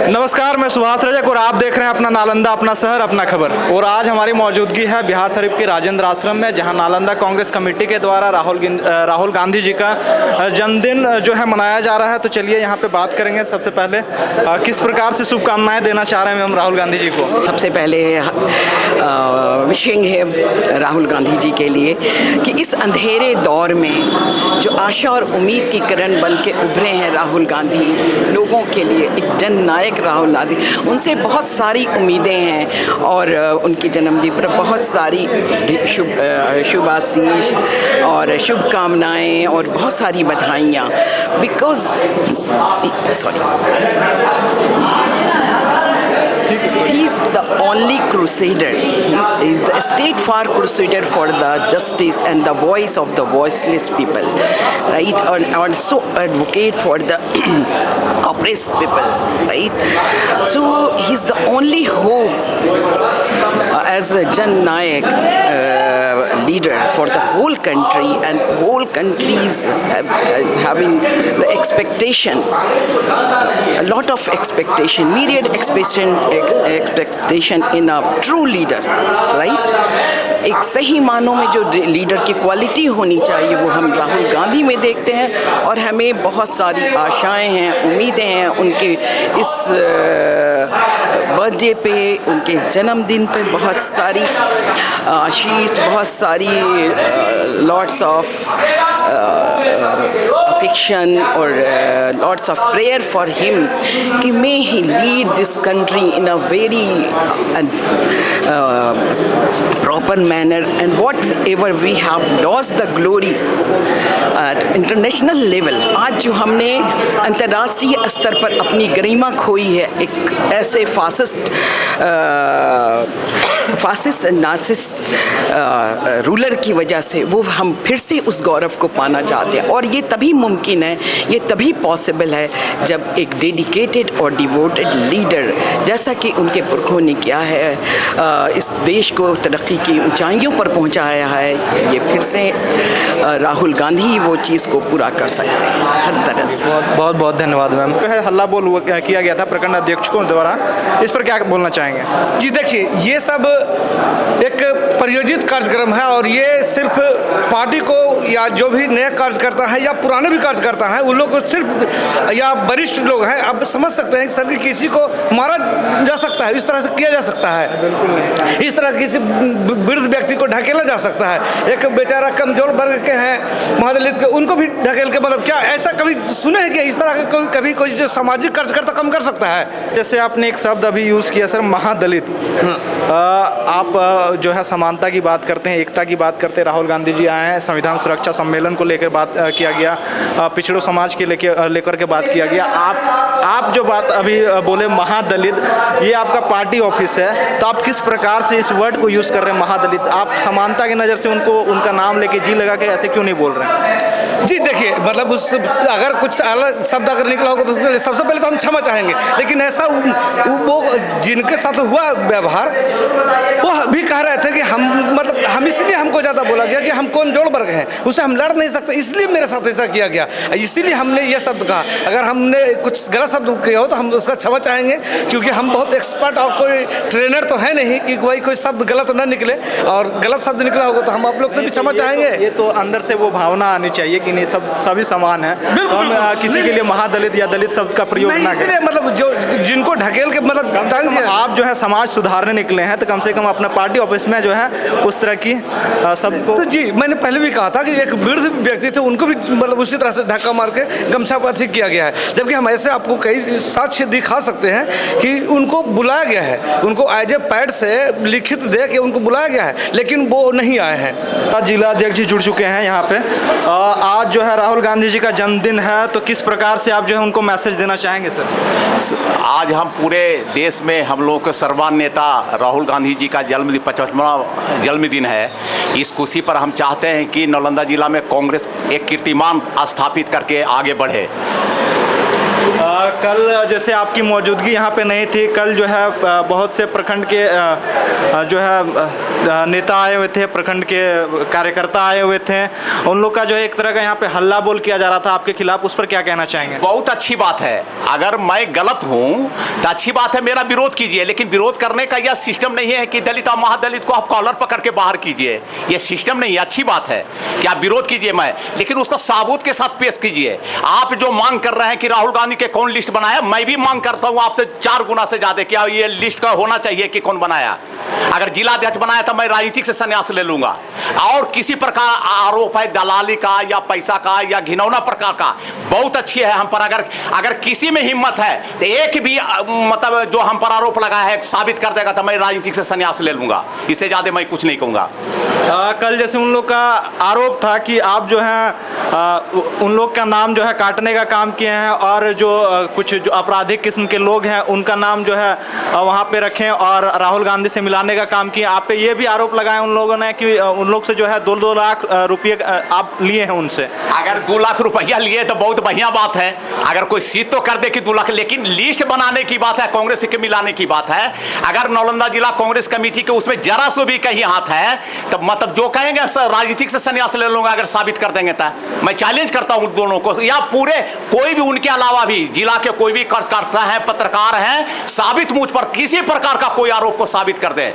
नमस्कार, मैं सुभाष रजक और आप देख रहे हैं अपना नालंदा, अपना शहर, अपना खबर। और आज हमारी मौजूदगी है बिहार शरीफ के राजेंद्र आश्रम में, जहां नालंदा कांग्रेस कमेटी के द्वारा राहुल गांधी जी का जन्मदिन जो है मनाया जा रहा है। तो चलिए यहाँ पे बात करेंगे। सबसे पहले किस प्रकार से शुभकामनाएं देना चाह रहे हैं हम राहुल गांधी जी को? सबसे पहले विशिंग है राहुल गांधी जी के लिए कि इस अंधेरे दौर में जो आशा और उम्मीद की किरण बन के उभरे हैं राहुल गांधी, लोगों के लिए एक जननायक राहुल गांधी। उनसे बहुत सारी उम्मीदें हैं और उनके जन्मदिन पर बहुत सारी शुभ आशीष और शुभकामनाएं और बहुत सारी बधाइयाँ। Because he is the only crusader. He is the state-far crusader for the justice and the voice of the voiceless people, right? And also advocate for the oppressed people, right? So he's the only hope as a Jan Nayak leader for the whole country, and whole country is having the expectation, a lot of expectation, myriad expectation in a true leader, right? एक सही मानों में जो leader की quality होनी चाहिए वो हम राहुल गांधी में देखते हैं, और हमें बहुत सारी आशाएं हैं, उम्मीदें हैं उनके इस बर्थडे पे, उनके इस जन्मदिन पे बहुत सारी आशीष, बहुत सारी lots of affection or lots of prayer for him कि may he lead this country in a very proper manner, and whatever we have lost the glory at international level, आज जो हमने अंतर्राष्ट्रीय स्तर पर अपनी गरिमा खोई है एक ऐसे फासिस्ट नार्सिस्ट रूलर की वजह से, वो हम फिर से उस गौरव को पाना चाहते हैं। और ये तभी मुमकिन है, ये तभी पॉसिबल है जब एक डेडिकेटेड और डिवोटेड लीडर, जैसा कि उनके पुरखों ने किया है, इस देश को तरक्की की ऊंचाइयों पर पहुंचाया है, ये फिर से राहुल गांधी वो चीज़ को पूरा कर सकते हैं हर तरह से। बहुत बहुत धन्यवाद मैम। हल्ला बोल किया गया था प्रखंड अध्यक्षों द्वारा, इस पर क्या बोलना चाहेंगे? जी देखिए, ये सब एक प्रायोजित कार्यक्रम है और ये सिर्फ पार्टी को या जो भी नया कार्यकर्ता है या पुराने भी कार्यकर्ता हैं उन लोग को सिर्फ, या वरिष्ठ लोग हैं, अब समझ सकते हैं कि सर किसी को मारा जा सकता है, इस तरह से किया जा सकता है, इस तरह किसी वृद्ध व्यक्ति को ढकेला जा सकता है। एक बेचारा कमजोर वर्ग के हैं, महादलित के, उनको भी ढकेल के, मतलब क्या ऐसा कभी सुने हैं कि इस तरह का कभी कोई जो सामाजिक कार्यकर्ता कम कर सकता है? जैसे आपने एक शब्द अभी यूज़ किया सर, महादलित। आप जो है समानता की बात करते हैं, एकता की बात करते हैं। राहुल गांधी जी आए हैं, संविधान सुरक्षा सम्मेलन को लेकर बात किया गया, पिछड़ों समाज के लेकर के बात किया गया। आप जो बात अभी बोले महादलित, ये आपका पार्टी ऑफिस है, तो आप किस प्रकार से इस वर्ड को यूज़ कर रहे हैं महादलित? आप समानता की नज़र से उनका नाम लेके जी लगा के ऐसे क्यों नहीं बोल रहे हैं? जी देखिए, मतलब उस अगर कुछ अलग शब्द अगर निकला होगा तो सबसे पहले तो हम क्षमा चाहेंगे, लेकिन ऐसा वो जिनके साथ हुआ व्यवहार, वो भी कह रहे थे कि हम इसलिए हमको ज़्यादा बोला गया कि हम कमजोर वर्ग हैं, उससे हम लड़ नहीं सकते, इसलिए मेरे साथ ऐसा किया गया, इसीलिए हमने ये शब्द कहा। अगर हमने कुछ गलत शब्द किया हो तो हम उसका क्षमा चाहेंगे, क्योंकि हम बहुत एक्सपर्ट और कोई ट्रेनर तो है नहीं कि कोई शब्द गलत ना निकले, और गलत शब्द निकला होगा तो हम आप लोग से भी क्षमा चाहेंगे। ये तो अंदर से वो भावना आनी चाहिए कि नहीं, सभी समान है, हम किसी के लिए महादलित या दलित शब्द का प्रयोग ना करें। मतलब जो जिनको ढकेल के, मतलब आप जो है समाज सुधारने निकले हैं, तो कम से कम अपना पार्टी ऑफिस में जो है उस तरह की सबको। तो जी मैंने पहले भी कहा था कि एक वृद्ध व्यक्ति थे, उनको भी मतलब उसी तरह से धक्का मार के गमछा पर किया गया है, जबकि हम ऐसे आपको कई साक्ष्य दिखा सकते हैं कि उनको बुलाया गया है, उनको एज ए पैड से लिखित दे के उनको बुलाया गया है, लेकिन वो नहीं आए हैं। जिला अध्यक्ष जी जुड़ चुके हैं यहाँ पे। आज जो है राहुल गांधी जी का जन्मदिन है, तो किस प्रकार से आप जो है उनको मैसेज देना चाहेंगे सर? आज हम पूरे देश में हम लोगों के सर्वमान्य नेता राहुल गांधी जी का 55वां जन्मदिन है। इस खुशी पर हम चाहते हैं कि नालंदा जिला में कांग्रेस एक कीर्तिमान स्थापित करके आगे बढ़े। कल जैसे आपकी मौजूदगी यहाँ पे नहीं थी, कल जो है बहुत से प्रखंड के जो है नेता आए हुए थे, प्रखंड के कार्यकर्ता आए हुए थे, उन लोग का जो है एक तरह का यहाँ पे हल्ला बोल किया जा रहा था आपके खिलाफ, उस पर क्या कहना चाहेंगे? बहुत अच्छी बात है, अगर मैं गलत हूँ तो अच्छी बात है, मेरा विरोध कीजिए, लेकिन विरोध करने का यह सिस्टम नहीं है कि दलित और महादलित को आप कॉलर पकड़ के बाहर कीजिए, यह सिस्टम नहीं है। अच्छी बात है कि आप विरोध कीजिए, लेकिन उसको साबूत के साथ पेश कीजिए। आप जो मांग कर रहे हैं कि राहुल गांधी के कौन लिस्ट बनाया, मैं भी मांग करता हूं आपसे 4 गुना से ज्यादा, क्या ये लिस्ट का होना चाहिए कि कौन बनाया। अगर जिला अध्यक्ष बनाया तो मैं राजनीतिक से संन्यास ले लूंगा। और किसी प्रकार आरोप है दलाली का या पैसा का या घिनौना प्रकार का, बहुत अच्छी है हम पर। अगर किसी में हिम्मत है तो एक भी मतलब जो हम पर आरोप लगा है साबित कर देगा तो मैं राजनीतिक से संन्यास ले लूंगा, इससे ज्यादा मैं कुछ नहीं कहूंगा। कल जैसे उन लोग का आरोप था कि आप जो है उन लोग का नाम जो है काटने का काम किए हैं, और जो कुछ जो आपराधिक किस्म के लोग हैं उनका नाम जो है वहाँ पे रखें और राहुल गांधी से मिलाने का काम किए। आप पे ये भी आरोप लगाए उन लोगों ने कि उन लोग से जो है 2-2 लाख रुपये आप लिए हैं उनसे। अगर 2 लाख रुपया लिए तो बहुत बढ़िया बात है, अगर कोई सीट तो कर दे कि 2 लाख, लेकिन लिस्ट बनाने की बात है, कांग्रेस के मिलाने की बात है। अगर नालंदा जिला कांग्रेस कमेटी के उसमें जरा सो भी कहीं हाथ है तो मतलब जो कहेंगे राजनीतिक से संन्यास ले लूंगा अगर साबित कर देंगे तो। मैं चैलेंज करता हूं दोनों को, या पूरे कोई भी उनके अलावा भी जिला के कोई भी कार्यकर्ता हैं, पत्रकार हैं, साबित मुझ पर किसी प्रकार का कोई आरोप को साबित कर दे।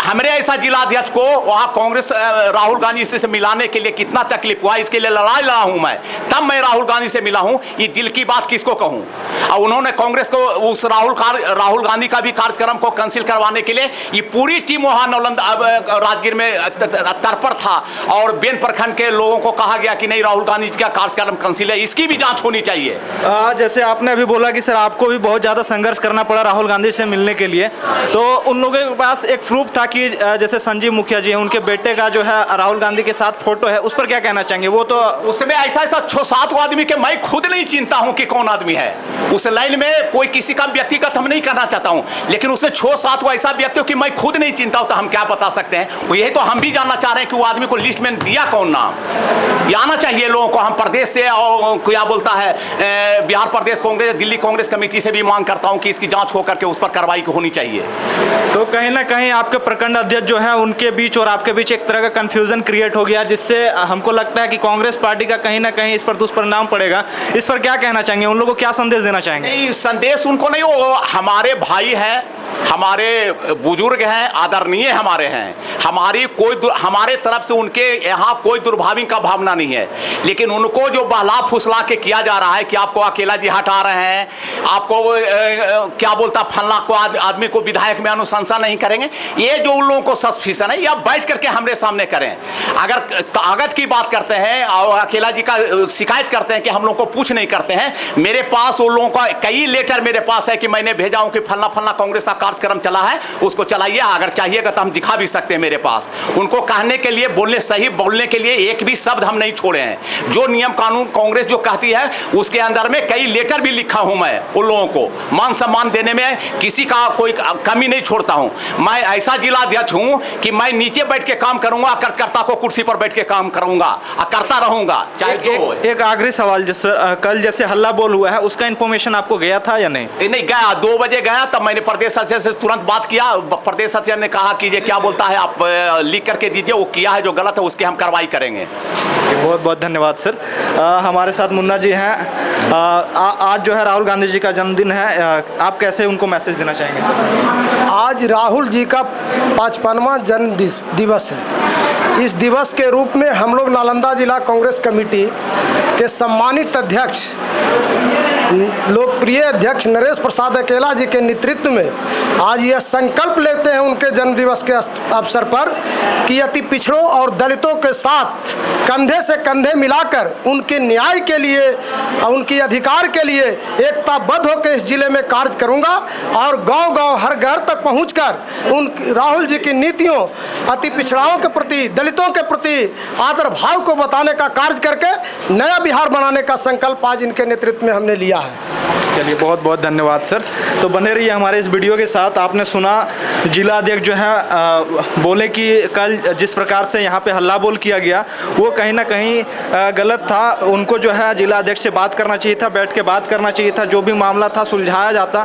हमारे ऐसा जिला अध्यक्ष को वहां कांग्रेस राहुल गांधी से मिलाने के लिए कितना तकलीफ हुआ, इसके लिए लड़ाई लड़ा हूं मैं, तब मैं राहुल गांधी से मिला हूं। ये दिल की बात किसको कहूं। और उन्होंने कांग्रेस को उस राहुल गांधी का भी कार्यक्रम को कैंसिल करवाने के लिए ये पूरी टीम वहां नालंदा राजगीर में तत्पर था, और बेन प्रखंड के लोगों को कहा गया कि नहीं राहुल गांधी का कार्यक्रम कैंसिल है, इसकी भी जांच होनी चाहिए। जैसे आपने अभी बोला कि सर आपको भी बहुत ज़्यादा संघर्ष करना पड़ा राहुल गांधी से मिलने के लिए, तो उन लोगों के पास एक प्रूफ था कि जैसे संजीव मुखिया जी हैं, उनके बेटे का जो है राहुल गांधी के साथ फोटो है, उस पर क्या कहना चाहेंगे? वो तो उसमें ऐसा 6-7 आदमी के मैं खुद नहीं चिंता हूं कि कौन आदमी है उस लाइन में, कोई किसी का व्यक्तिगत हम नहीं करना चाहता हूं, लेकिन उसमें 6-7 ऐसा व्यक्ति हो कि मैं खुद नहीं चिंता हूं, तो हम क्या बता सकते हैं। यही तो हम भी जानना चाह रहे हैं कि वो आदमी को लिस्ट में दिया कौन नाम, ये आना चाहिए लोगों को। हम प्रदेश से और क्या बोलता है बिहार प्रदेश कांग्रेस, दिल्ली कांग्रेस कमेटी से भी मांग करता हूं कि इसकी जांच होकर के उस पर कार्रवाई होनी चाहिए। तो कहीं ना कहीं आपके प्रखंड अध्यक्ष जो है उनके बीच और आपके बीच एक तरह का कंफ्यूजन क्रिएट हो गया, जिससे हमको लगता है कि कांग्रेस पार्टी का कहीं ना कहीं इस पर दुष्परिणाम पड़ेगा। इस पर क्या कहना चाहेंगे, उन लोगों को क्या संदेश देना चाहेंगे? नहीं, संदेश उनको नहीं, वो हमारे भाई हैं, हमारे बुजुर्ग हैं, आदरणीय हमारे हैं, हमारे तरफ से उनके यहाँ कोई दुर्भावना का भावना नहीं है, लेकिन उनको जो बहला फुसला के किया जा रहा है कि आपको अकेला जी हटा रहे हैं, आपको क्या बोलता फलना को आदमी को विधायक में अनुशंसा नहीं करेंगे, ये जो उन लोगों को सस्पिशन है, या बैठ करके हमारे सामने करें। अगर कागज की बात करते हैं और अकेला जी का शिकायत करते हैं कि हम लोग को पूछ नहीं करते हैं, मेरे पास उन लोगों का कई लेटर मेरे पास है कि मैंने भेजा हूं कि फलना कांग्रेस का कार्यक्रम चला है, उसको चलाइए, अगर चाहिएगा तो हम दिखा भी सकते हैं मेरे पास। उनको कहने के लिए सही बोलने के लिए एक भी शब्द हम नहीं छोड़े हैं। जो नियम कानून कांग्रेस जो कहती है उसके अंदर में कई लेटर भी लिखा हूं मैं, उन लोगों को मान सम्मान देने में किसी का कोई कमी नहीं छोड़ता हूं। मैं ऐसा जिला अध्यक्ष हूं कि मैं नीचे बैठ के काम करूंगा, कार्यकर्ता को कुर्सी पर बैठ के काम करूंगा और करता रहूंगा, चाहे एक आखिरी सवाल, कल जैसे हल्ला बोल हुआ है उसका इंफॉर्मेशन आपको गया था या नहीं? नहीं गया, 2 बजे गया, तब मैंने प्रदेश अध्यक्ष से तुरंत बात किया। प्रदेश अध्यक्ष ने कहा कि ये क्या बोलता है आप लिख करके दीजिए, वो किया है जो गलत है उसकी हम कार्रवाई करेंगे। बहुत बहुत धन्यवाद सर। हमारे साथ मुन्ना जी हैं। आज जो है राहुल गांधी जी का जन्मदिन है, आप कैसे उनको मैसेज देना चाहेंगे सर? आज राहुल जी का 55वां जन्म दिवस है। इस दिवस के रूप में हम लोग नालंदा जिला कांग्रेस कमेटी के सम्मानित अध्यक्ष लोकप्रिय अध्यक्ष नरेश प्रसाद अकेला जी के नेतृत्व में आज यह संकल्प लेते हैं उनके जन्मदिवस के अवसर पर कि अति पिछड़ों और दलितों के साथ कंधे से कंधे मिलाकर उनके न्याय के लिए और उनके अधिकार के लिए एकताबद्ध होकर इस जिले में कार्य करूंगा और गांव-गांव हर घर तक पहुंचकर उन राहुल जी की नीतियों अति पिछड़ाओं के प्रति, दलितों के प्रति आदर भाव को बताने का कार्य करके नया बिहार बनाने का संकल्प आज इनके नेतृत्व में हमने लिया है। चलिए बहुत बहुत धन्यवाद सर। तो बने रहिए हमारे इस वीडियो के साथ। आपने सुना जिला अध्यक्ष जो है बोले कि कल जिस प्रकार से यहाँ पे हल्ला बोल किया गया वो कहीं ना कहीं गलत था। उनको जो है जिला अध्यक्ष से बात करना चाहिए था, बैठ के बात करना चाहिए था, जो भी मामला था सुलझाया जाता।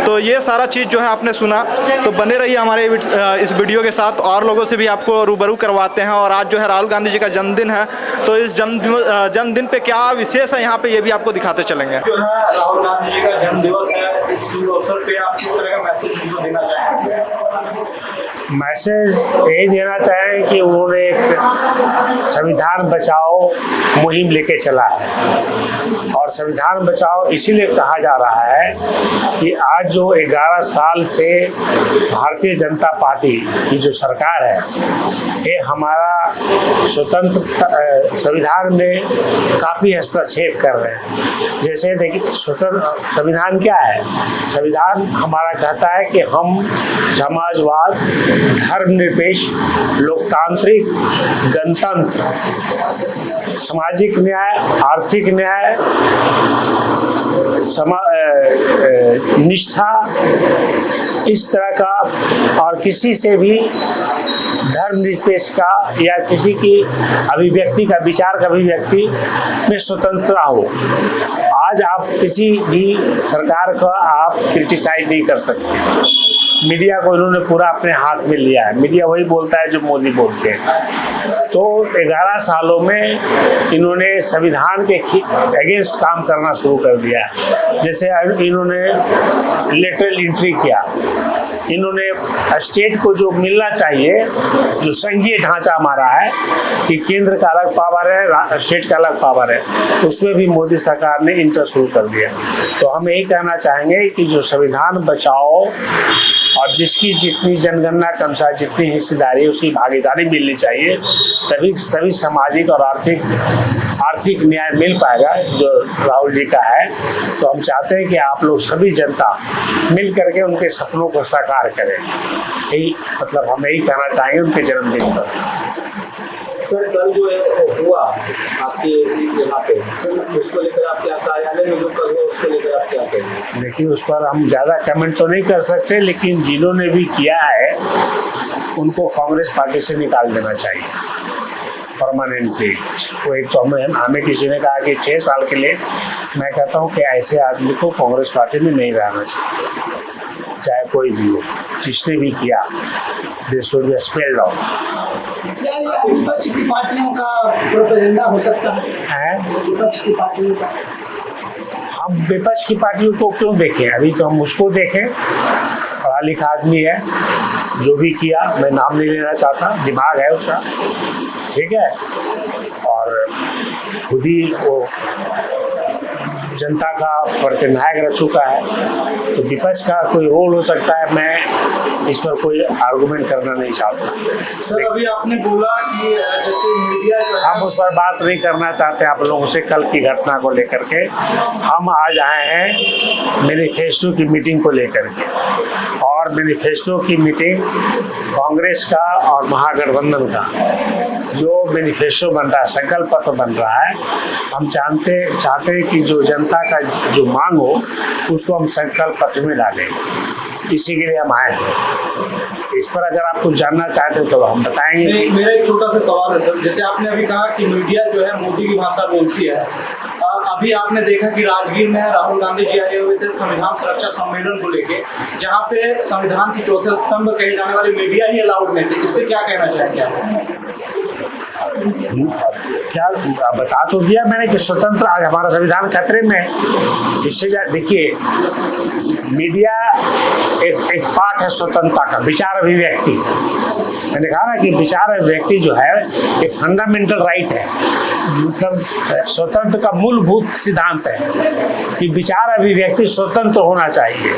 तो ये सारा चीज़ जो है आपने सुना। तो बने रहिए हमारे इस वीडियो के साथ, और लोगों से भी आपको रूबरू करवाते हैं। और आज जो है राहुल गांधी जी का जन्मदिन है, तो इस जन्मदिन पे क्या विशेष है यहाँ पे ये भी आपको दिखाते चलेंगे। जो है राहुल गांधी जी का जन्म दिवस है, इस अवसर पे आप किस तरह का मैसेज उनको देना चाहेंगे? मैसेज यही देना चाहें कि उन्होंने एक संविधान बचाओ मुहिम लेके चला है, और संविधान बचाओ इसीलिए कहा जा रहा है कि आज जो 11 साल से भारतीय जनता पार्टी की जो सरकार है, ये हमारा स्वतंत्र संविधान में काफ़ी हस्तक्षेप कर रहे हैं। जैसे देखिए, स्वतंत्र संविधान क्या है? संविधान हमारा कहता है कि हम समाजवाद, धर्मनिरपेक्ष, लोकतांत्रिक, गणतंत्र, सामाजिक न्याय, आर्थिक न्याय, निष्ठा, इस तरह का, और किसी से भी धर्मनिरपेक्ष का या किसी की अभिव्यक्ति का, विचार का अभिव्यक्ति में स्वतंत्रता हो। आज आप किसी भी सरकार का आप क्रिटिसाइज नहीं कर सकते। मीडिया को इन्होंने पूरा अपने हाथ में लिया है। मीडिया वही बोलता है जो मोदी बोलते हैं। तो 11 सालों में इन्होंने संविधान के अगेंस्ट काम करना शुरू कर दिया। जैसे इन्होंने लेटरल एंट्री किया, इन्होंने स्टेट को जो मिलना चाहिए, जो संघीय ढांचा हमारा है कि केंद्र का अलग पावर है, स्टेट का अलग पावर है, उसमें भी मोदी सरकार ने इंटर शुरू कर दिया। तो हम यही कहना चाहेंगे कि जो संविधान बचाओ, और जिसकी जितनी जनगणना के अनुसार जितनी हिस्सेदारी है उसकी भागीदारी मिलनी चाहिए, तभी सभी सामाजिक और आर्थिक न्याय मिल पाएगा जो राहुल जी का है। तो हम चाहते हैं कि आप लोग सभी जनता मिल करके उनके सपनों को साकार करें। यही मतलब हम यही कहना चाहेंगे उनके जन्मदिन पर। सर, कल जो है हुआ आपके यहाँ पे, उसको लेकर आप क्या, कार्यालय में जो कल हुआ उसको लेकर आप क्या कहेंगे? देखिए, उस पर हम ज़्यादा कमेंट तो नहीं कर सकते, लेकिन जिन्होंने भी किया है उनको कांग्रेस पार्टी से निकाल देना चाहिए परमानेंटली। वो एक तो हमें किसी ने कहा कि 6 साल के लिए, मैं कहता हूँ कि ऐसे आदमी को कांग्रेस पार्टी में नहीं रहना चाहिए, चाहे कोई भी हो, जिसने भी किया। This should be expelled out. क्या ये विपक्ष की पार्टियों का प्रोपेगेंडा हो सकता है? विपक्ष की पार्टियों का, हम विपक्ष की पार्टियों को क्यों देखें? अभी तो हम उसको देखें, पढ़ा लिखा आदमी है, जो भी किया, मैं नाम नहीं लेना चाहता, दिमाग है उसका, ठीक है, और खुद ही वो जनता का प्रतिनायक रह चुका है। तो विपक्ष का कोई रोल हो सकता है, मैं इस पर कोई आर्गुमेंट करना नहीं चाहता। सर, अभी आपने बोला कि जैसे मीडिया जो है, हम उस पर बात नहीं करना चाहते आप लोगों से। कल की घटना को लेकर के हम आज आए हैं मैनिफेस्टो की मीटिंग को लेकर के, और मैनिफेस्टो की मीटिंग कांग्रेस का और महागठबंधन का जो मैनिफेस्टो बन रहा है, संकल्प पत्र बन रहा है, हम चाहते हैं कि जो जनता का जो मांग हो उसको हम संकल्प पत्र में डालें। इसी के लिए हम आए हैं। इस पर अगर आप कुछ जानना चाहते हैं तो हम बताएंगे। मेरा एक छोटा सा सवाल है सर, जैसे आपने अभी कहा कि मीडिया जो है मोदी की भाषा बोलती है, अभी आपने देखा कि राजगीर में राहुल गांधी जी आए हुए थे संविधान सुरक्षा सम्मेलन को लेके, जहाँ पे संविधान की चौथे स्तंभ कहे जाने वाले मीडिया ही अलाउड नहीं थे। इस पर क्या कहना चाहेंगे आप? क्या बता तो दिया मैंने कि स्वतंत्र, आज हमारा संविधान खतरे में है। इससे देखिए, मीडिया एक पार्ट है स्वतंत्रता का, विचार अभिव्यक्ति। मैंने कहा ना कि विचार अभिव्यक्ति जो है एक फंडामेंटल राइट है, मतलब स्वतंत्र का मूलभूत सिद्धांत है कि विचार अभिव्यक्ति स्वतंत्र होना चाहिए,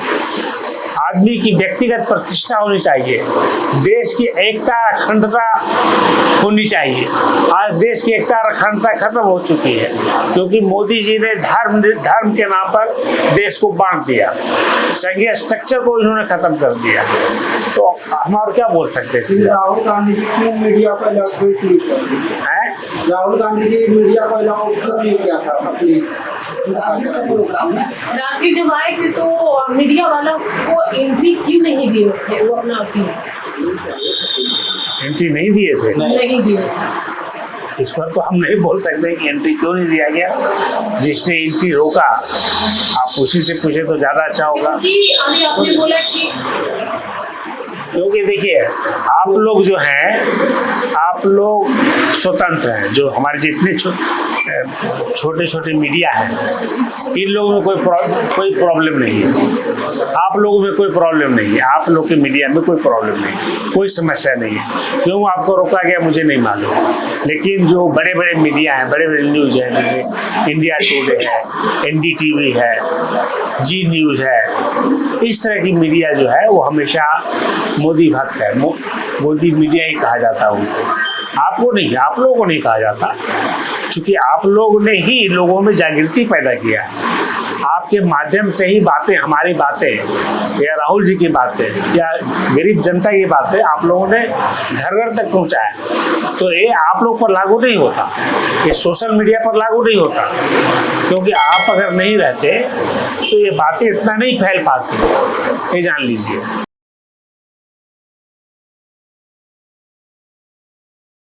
आदमी की व्यक्तिगत प्रतिष्ठा होनी चाहिए, देश की एकता अखंडता होनी चाहिए। आज देश की एकता अखंडता खत्म हो चुकी है क्योंकि मोदी जी ने धर्म के नाम पर देश को बांट दिया, संघीय स्ट्रक्चर को इन्होंने खत्म कर दिया। तो हम और क्या बोल सकते हैं? राहुल गांधी जी क्यों मीडिया को अलाउड नहीं किया? राहुल गांधी जी मीडिया को अलाउड नहीं किया था अपनी राजगीर का प्रोग्राम में राजगीर जब आए थे तो मीडिया वालों को एंट्री क्यों नहीं दिए थे, वो अपना एंट्री नहीं दिए थे? नहीं दिए। इस पर तो हम नहीं बोल सकते कि एंट्री क्यों नहीं दिया गया। जिसने एंट्री रोका आप उसी से पूछे तो ज़्यादा अच्छा होगा। क्योंकि अभी आपने बोला कि क्योंकि देखिए आप लोग जो हैं, आप लोग स्वतंत्र हैं, जो हमारे जितने छोटे छोटे मीडिया हैं, इन लोगों में कोई प्रॉब्लम नहीं है। आप लोगों में कोई प्रॉब्लम नहीं है, आप लोग के मीडिया में कोई प्रॉब्लम नहीं, कोई समस्या नहीं है। क्यों आपको रोका गया मुझे नहीं मालूम, लेकिन जो बड़े बड़े मीडिया हैं, बड़े बड़े न्यूज़ हैं, जैसे इंडिया टुडे है, NDTV है, जी न्यूज़ है, इस तरह की मीडिया जो है वो हमेशा मोदी भक्त है, मोदी मीडिया ही कहा जाता है उनको। आपको नहीं, आप लोगों को नहीं कहा जाता, क्योंकि आप लोगों ने ही लोगों में जागृति पैदा किया। आपके माध्यम से ही बातें, हमारी बातें या राहुल जी की बातें या गरीब जनता की बातें आप लोगों ने घर घर तक पहुंचाया। तो ये आप लोग पर लागू नहीं होता, ये सोशल मीडिया पर लागू नहीं होता, क्योंकि आप अगर नहीं रहते तो ये बातें इतना नहीं फैल पाती, ये जान लीजिए।